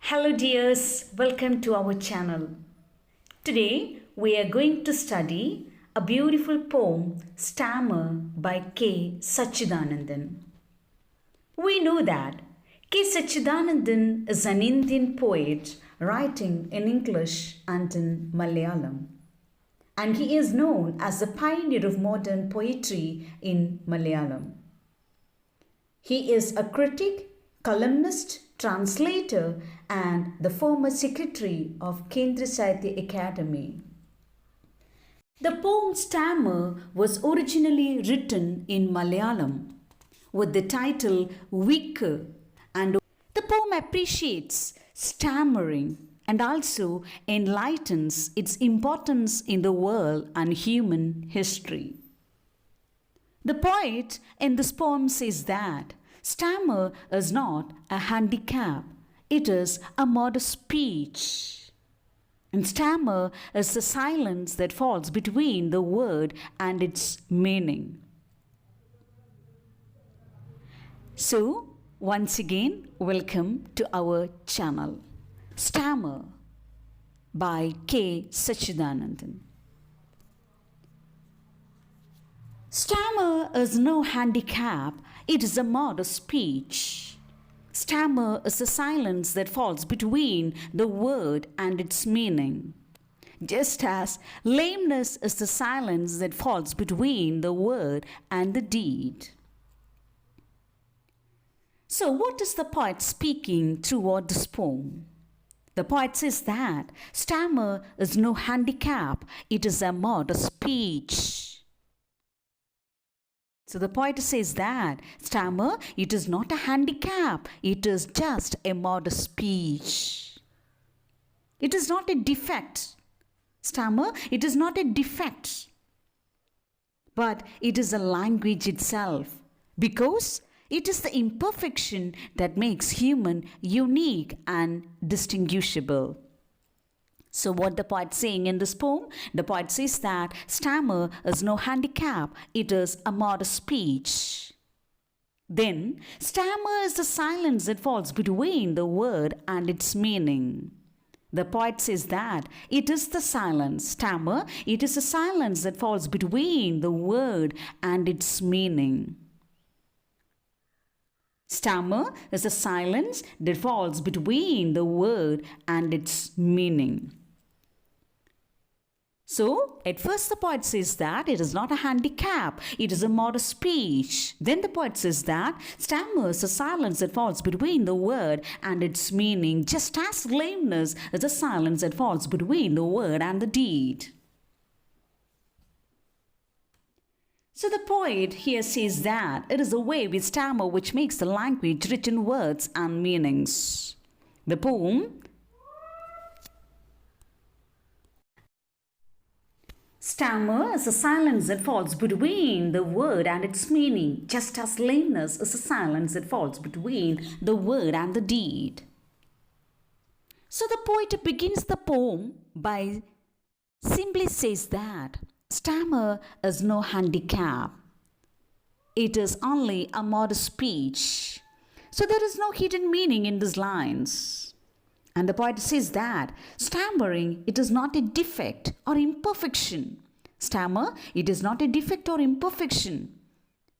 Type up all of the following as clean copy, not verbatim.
Hello dears, welcome to our channel. Today we are going to study a beautiful poem Stammer by K.Satchidanandan. We know that K.Satchidanandan is an Indian poet writing in English and in Malayalam. And he is known as the pioneer of modern poetry in Malayalam. He is a critic, columnist, translator and the former secretary of K.Satchidanandan Academy. The poem Stammer was originally written in Malayalam with the title Weaker, and the poem appreciates stammering and also enlightens its importance in the world and human history. The poet in this poem says that stammer is not a handicap, it is a mode of speech. And stammer is the silence that falls between the word and its meaning. So, once again, welcome to our channel. Stammer by K.Satchidanandan. Stammer is no handicap, it is a mode of speech. Stammer is the silence that falls between the word and its meaning. Just as lameness is the silence that falls between the word and the deed. So, what is the poet speaking throughout this poem? The poet says that stammer is no handicap, it is a mode of speech. So the poet says that stammer, it is not a handicap, it is just a mode of speech. It is not a defect. Stammer, it is not a defect, but it is a language itself, because it is the imperfection that makes human unique and distinguishable. So what the poet is saying in this poem? The poet says that stammer is no handicap, it is a mode of speech. Then, stammer is the silence that falls between the word and its meaning. The poet says that it is the silence, stammer, it is the silence that falls between the word and its meaning. Stammer is a silence that falls between the word and its meaning. So, at first the poet says that it is not a handicap, it is a mode of speech. Then the poet says that stammer is a silence that falls between the word and its meaning, just as lameness is a silence that falls between the word and the deed. So the poet here says that it is the way we stammer which makes the language rich in words and meanings. The poem Stammer is a silence that falls between the word and its meaning, just as lameness is a silence that falls between the word and the deed. So the poet begins the poem by simply says that stammer is no handicap. It is only a mode of speech. So there is no hidden meaning in these lines. And the poet says that stammering, it is not a defect or imperfection. Stammer, it is not a defect or imperfection,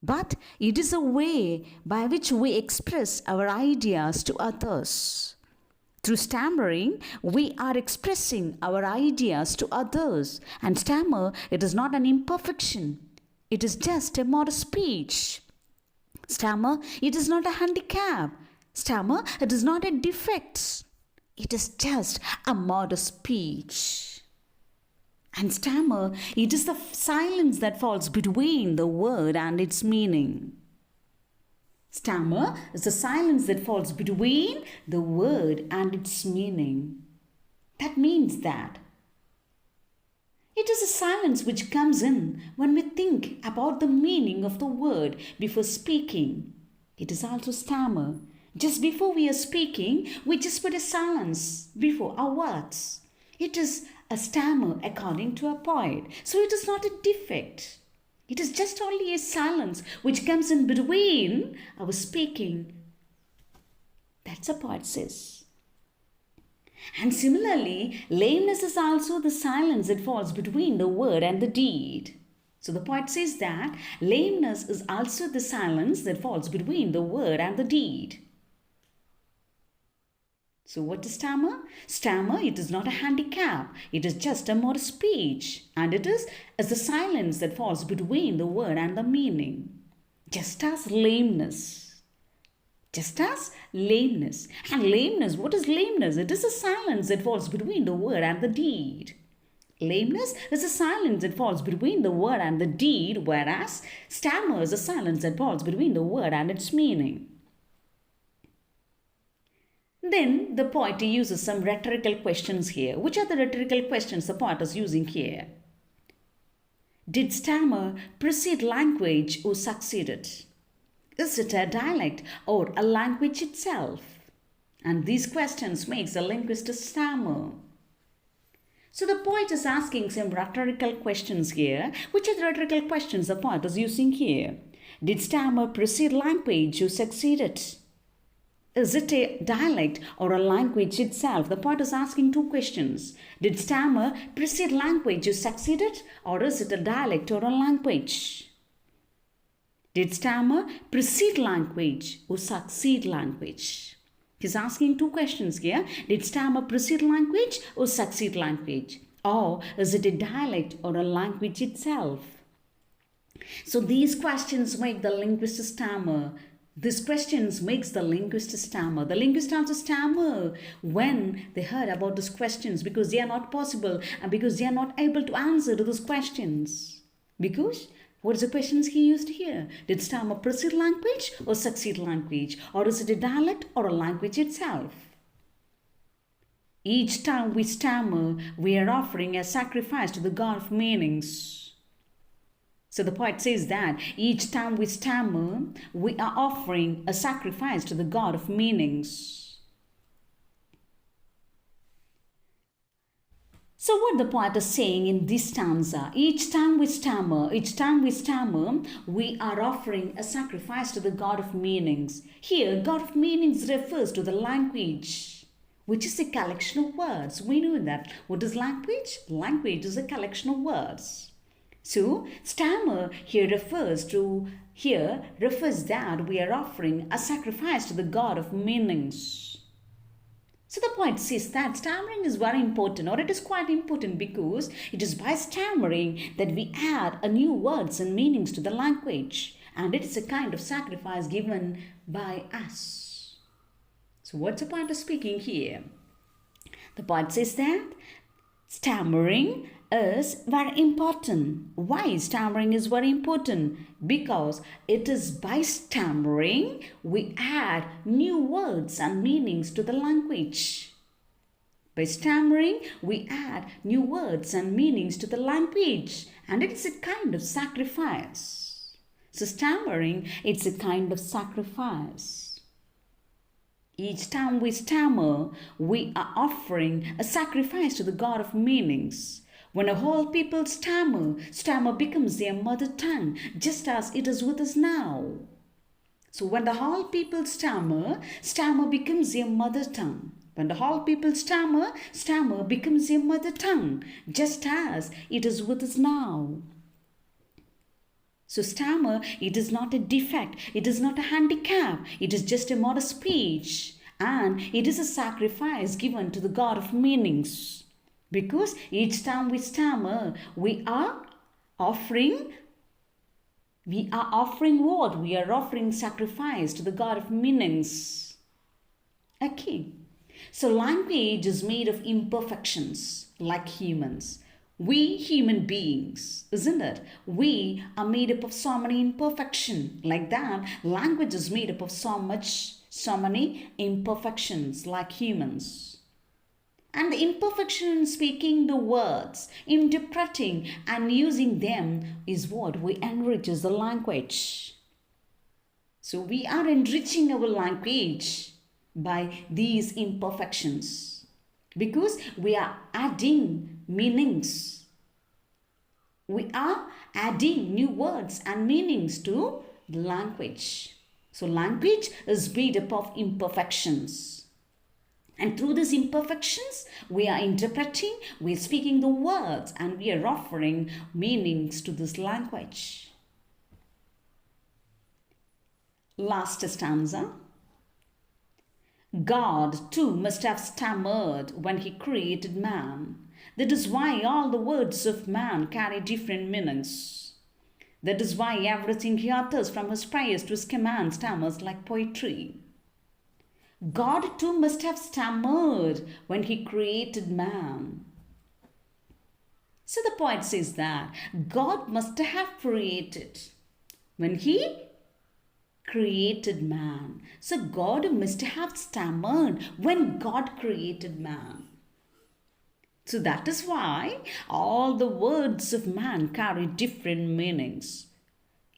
but it is a way by which we express our ideas to others. Through stammering, we are expressing our ideas to others. And stammer, it is not an imperfection. It is just a mode of speech. Stammer, it is not a handicap. Stammer, it is not a defect. It is just a mode of speech. And stammer, it is the silence that falls between the word and its meaning. Stammer is the silence that falls between the word and its meaning. That means that it is a silence which comes in when we think about the meaning of the word before speaking. It is also stammer. Just before we are speaking, we just put a silence before our words. It is a stammer according to a poet. So it is not a defect. It is just only a silence which comes in between our speaking. That's what poet says. And similarly, lameness is also the silence that falls between the word and the deed. So the poet says that lameness is also the silence that falls between the word and the deed. So what is stammer? Stammer, it is not a handicap. It is just a mode of speech. And it is as the silence that falls between the word and the meaning. Just as lameness. Just as lameness. And lameness, what is lameness? It is a silence that falls between the word and the deed. Lameness is a silence that falls between the word and the deed, whereas stammer is a silence that falls between the word and its meaning. Then the poet uses some rhetorical questions here. Which are the rhetorical questions the poet is using here? Did stammer precede language or succeed it? Is it a dialect or a language itself? And these questions make the linguist stammer. So the poet is asking some rhetorical questions here. Which are the rhetorical questions the poet is using here? Did stammer precede language or succeed it? Is it a dialect or a language itself? The poet is asking two questions. Did stammer precede language or succeed it? Or is it a dialect or a language? Did stammer precede language or succeed language? He's asking two questions here. Did stammer precede language or succeed language? Or is it a dialect or a language itself? So these questions make the linguist stammer. These questions makes the linguist stammer. The linguist also stammer when they heard about these questions because they are not possible and because they are not able to answer to those questions. Because what is the questions he used here? Did stammer precede language or succeed language? Or is it a dialect or a language itself? Each time we stammer, we are offering a sacrifice to the God of meanings. So the poet says that each time we stammer, we are offering a sacrifice to the God of meanings. So what the poet is saying in this stanza, each time we stammer, we are offering a sacrifice to the God of meanings. Here, God of meanings refers to the language, which is a collection of words. We know that. What is language? Language is a collection of words. So, stammer here refers that we are offering a sacrifice to the God of meanings. So the poet says that stammering is very important, or it is quite important because it is by stammering that we add a new words and meanings to the language, and it is a kind of sacrifice given by us. So what's the point of speaking here? The poet says that stammering is very important. Why stammering is very important? Because it is by stammering we add new words and meanings to the language. By stammering we add new words and meanings to the language, and it is a kind of sacrifice. So stammering, it's a kind of sacrifice. Each time we stammer, we are offering a sacrifice to the God of meanings. When a whole people stammer, stammer becomes their mother tongue, just as it is with us now. So when the whole people stammer, stammer becomes their mother tongue. When the whole people stammer, stammer becomes their mother tongue, just as it is with us now. So stammer, it is not a defect, it is not a handicap, it is just a mode of speech, and it is a sacrifice given to the God of meanings. Because each time we stammer, we are offering what? We are offering sacrifice to the God of meanings. Okay. So language is made of imperfections like humans. We human beings, isn't it? We are made up of so many imperfections. Like that, language is made up of so many imperfections like humans. And the imperfection in speaking the words, interpreting and using them is what we enriches the language. So we are enriching our language by these imperfections because we are adding meanings. We are adding new words and meanings to the language. So language is made up of imperfections. And through these imperfections, we are interpreting, we are speaking the words, and we are offering meanings to this language. Last stanza. God too must have stammered when he created man. That is why all the words of man carry different meanings. That is why everything he utters from his prayers to his commands stammers like poetry. God too must have stammered when he created man. So the poet says that God must have created when he created man. So God must have stammered when God created man. So that is why all the words of man carry different meanings.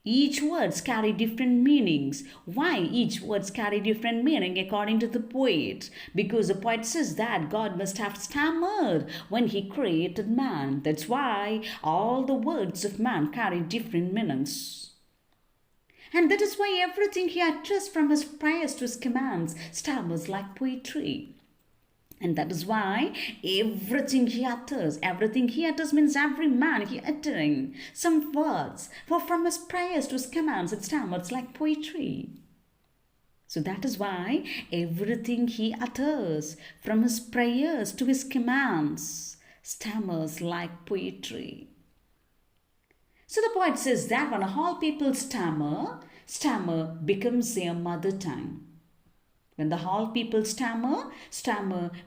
Each words carry different meanings. Why each words carry different meaning according to the poet? Because the poet says that God must have stammered when he created man. That's why all the words of man carry different meanings. And that is why everything he utters from his prayers to his commands stammers like poetry. And that is why everything he utters means every man he uttering some words. For from his prayers to his commands, it stammers like poetry. So that is why everything he utters from his prayers to his commands stammers like poetry. So the poet says that when all people stammer becomes their mother tongue. When the whole people stammer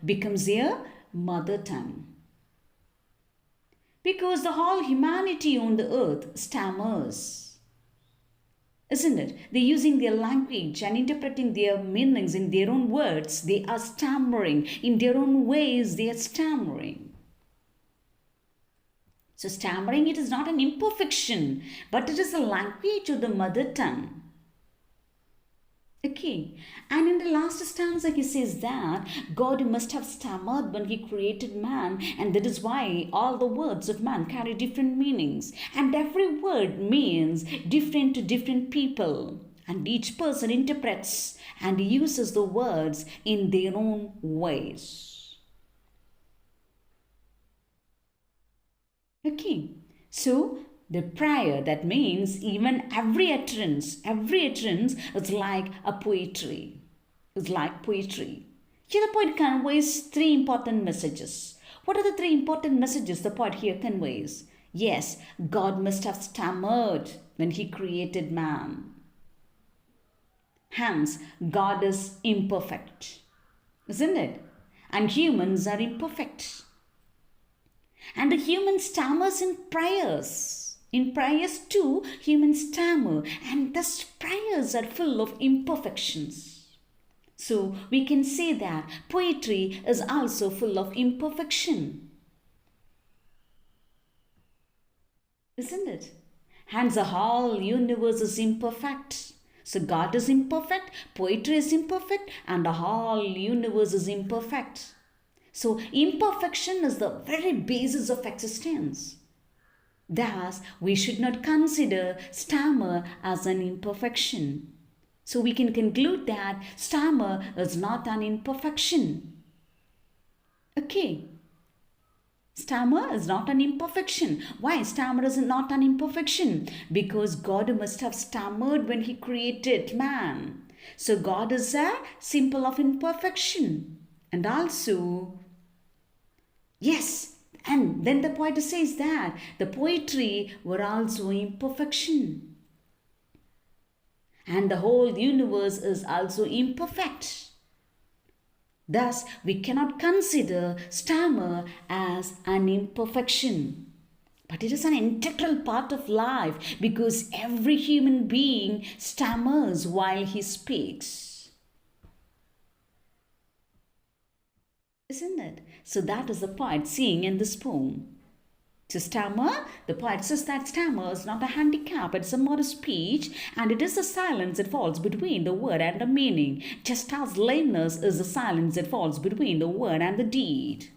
becomes their mother tongue. Because the whole humanity on the earth stammers. Isn't it? They're using their language and interpreting their meanings in their own words. They are stammering. In their own ways, they are stammering. So stammering, it is not an imperfection, but it is a language of the mother tongue. Okay, and in the last stanza he says that God must have stammered when he created man, and that is why all the words of man carry different meanings, and every word means different to different people, and each person interprets and uses the words in their own ways. Okay, so the prayer, that means even every utterance is like a poetry. It's like poetry. Here the poet conveys three important messages. What are the three important messages the poet here conveys? Yes, God must have stammered when he created man. Hence, God is imperfect. Isn't it? And humans are imperfect. And the human stammers in prayers. In prayers too, humans stammer, and thus prayers are full of imperfections. So we can say that poetry is also full of imperfection. Isn't it? Hence the whole universe is imperfect. So God is imperfect, poetry is imperfect, and the whole universe is imperfect. So imperfection is the very basis of existence. Thus, we should not consider stammer as an imperfection. So we can conclude that stammer is not an imperfection. Okay. Stammer is not an imperfection. Why stammer is not an imperfection? Because God must have stammered when he created man. So God is a symbol of imperfection. And also, yes, and then the poet says that the poetry were also imperfection. And the whole universe is also imperfect. Thus, we cannot consider stammer as an imperfection. But it is an integral part of life because every human being stammers while he speaks. Isn't it? So that is the poet saying in this poem. To stammer, the poet says that stammer is not a handicap, it's a mode of speech, and it is the silence that falls between the word and the meaning, just as lameness is the silence that falls between the word and the deed.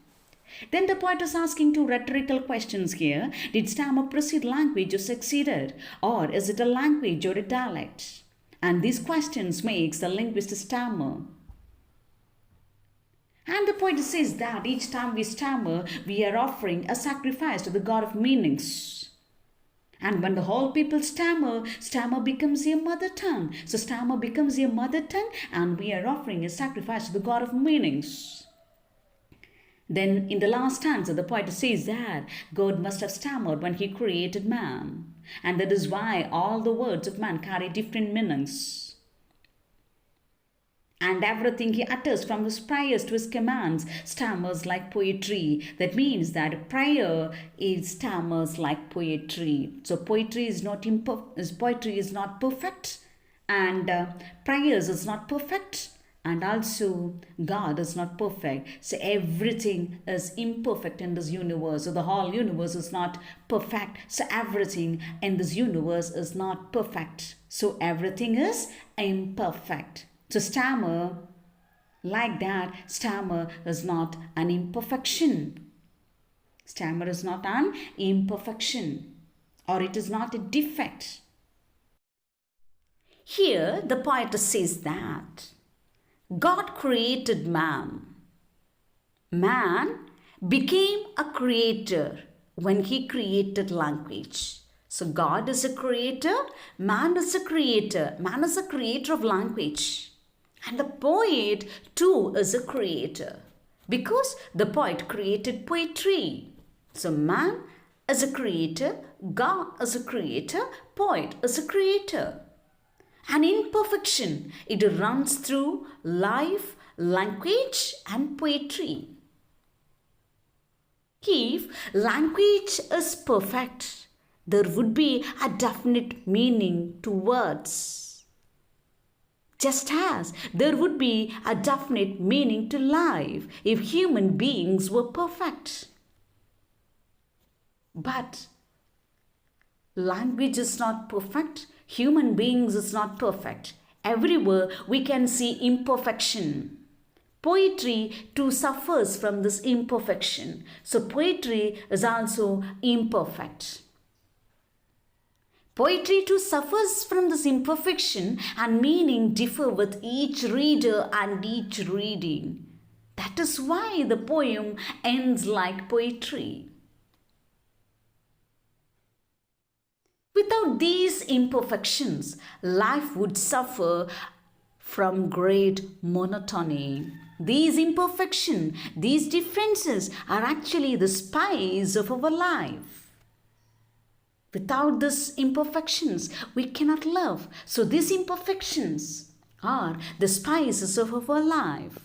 Then the poet is asking two rhetorical questions here. Did stammer precede language or succeeded? Or is it a language or a dialect? And these questions makes the linguist stammer. And the poet says that each time we stammer, we are offering a sacrifice to the God of meanings. And when the whole people stammer, stammer becomes your mother tongue. So stammer becomes your mother tongue, and we are offering a sacrifice to the God of meanings. Then in the last stanza, the poet says that God must have stammered when he created man. And that is why all the words of man carry different meanings. And everything he utters from his prayers to his commands stammers like poetry. That means that prayer is stammers like poetry. So poetry is not perfect, and prayers is not perfect, and also God is not perfect. So everything is imperfect in this universe. So the whole universe is not perfect. So everything in this universe is not perfect. So everything is imperfect. So stammer, like that, stammer is not an imperfection. Stammer is not an imperfection, or it is not a defect. Here the poet says that God created man. Man became a creator when he created language. So God is a creator, man is a creator. Man is a creator of language. And the poet too is a creator, because the poet created poetry. So man is a creator, God is a creator, poet is a creator. And imperfection, it runs through life, language and poetry. If language is perfect, there would be a definite meaning to words. Just as there would be a definite meaning to life if human beings were perfect. But language is not perfect, human beings is not perfect. Everywhere we can see imperfection. Poetry too suffers from this imperfection. So poetry is also imperfect. Poetry too suffers from this imperfection, and meaning differ with each reader and each reading. That is why the poem ends like poetry. Without these imperfections, life would suffer from great monotony. These imperfections, these differences are actually the spice of our life. Without these imperfections, we cannot love. So these imperfections are the spices of our life.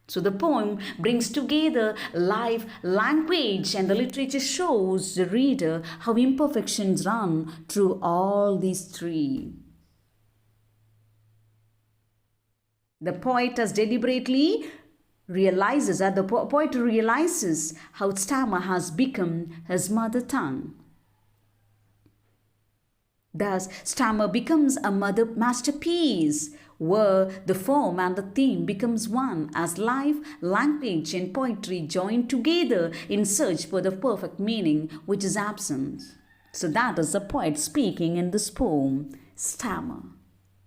So the poem brings together life, language, and the literature shows the reader how imperfections run through all these three. The poet has deliberately realizes that the poet realizes how stammer has become his mother tongue. Thus, stammer becomes a mother masterpiece where the form and the theme becomes one as life, language and poetry join together in search for the perfect meaning which is absent. So that is the poet speaking in this poem, Stammer.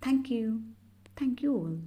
Thank you. Thank you all.